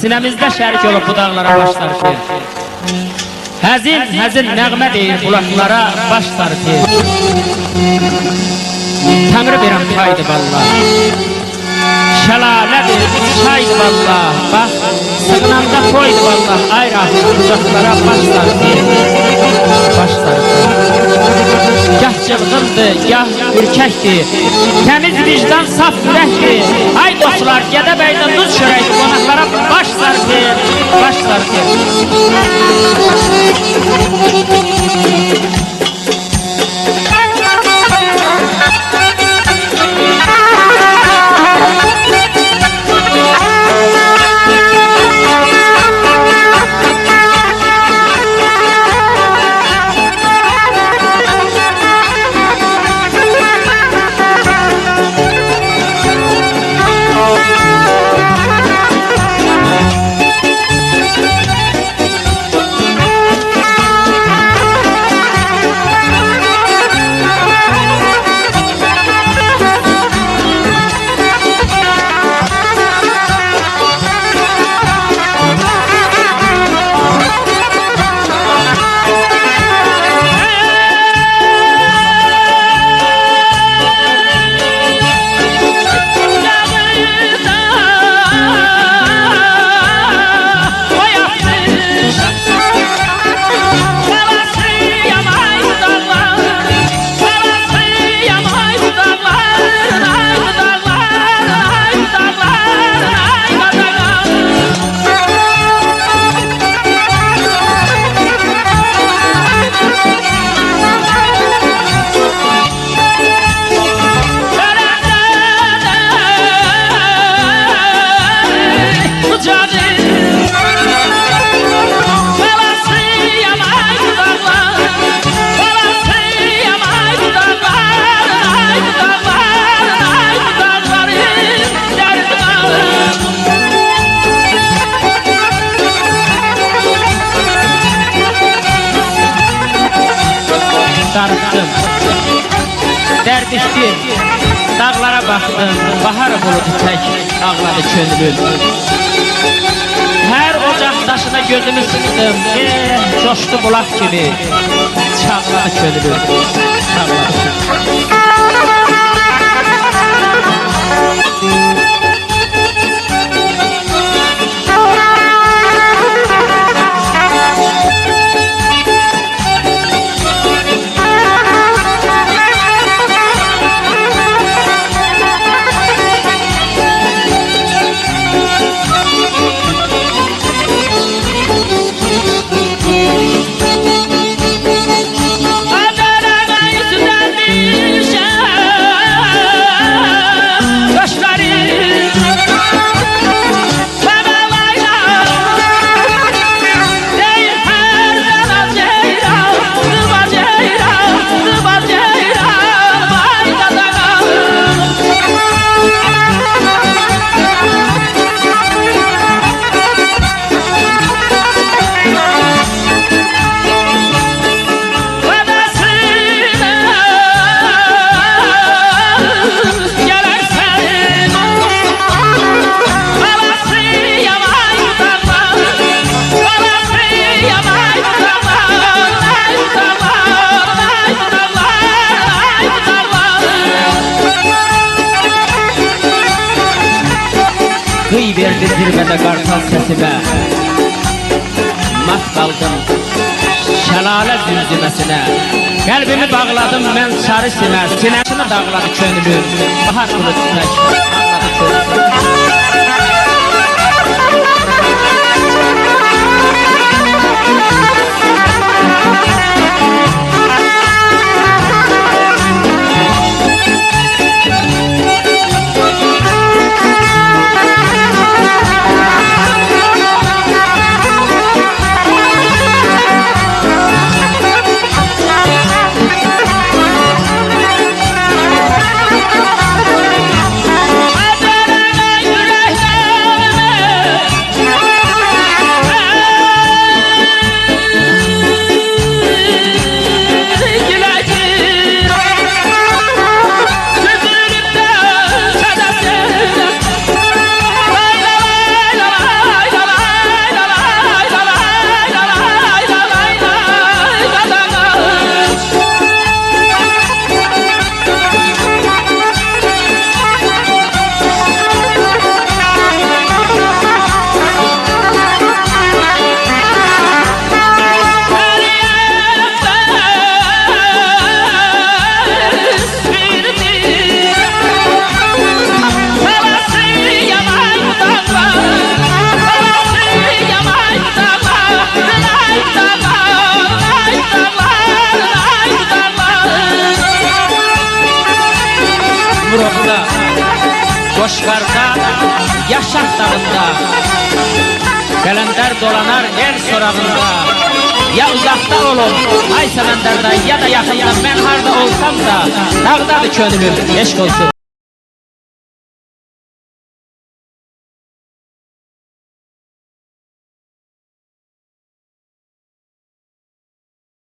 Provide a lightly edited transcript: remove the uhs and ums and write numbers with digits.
Sinemizde şerik olup bu dağlara başlar ki Həzin nəğmə deyir bulaklara başlar ki Tanrı verəm paydı valla Şəlalədir çaydı valla Bax sığınanda koydu valla Ayr ahır uzaklara başlar ki Başlar ki Gah cılgındır, gah ürkəkdir Təmiz vicdan, saf ürəkdir Ay dostlar, Gədəbəydə duz çörəkdir Qonaqlara başlar ki Başlar ki Darıxdım, dərd içdim, dağlara baxdım, bahar buludu tək ağladı könlüm. Hər ocaq daşına gözümü sıxdım, coşdu bulaq kimi, çağladı könlüm, çağladı könlüm. Kıy verdi zirvədə qartal səsimə Mat qaldım şəlalə zümzüməsinə Qəlbimi bağladım mən sarı simə Sinəsini dağladı könlüm Bahar buludu tək ağladı könlüm Qoşqarda, Yaşaq dağında, Qələndər dolanar el sorağında. Ya uzaqda olun, ay Səməndərdə, ya da yaxında, mən harda olsam da, dağdadır könlüm, eşq olsun.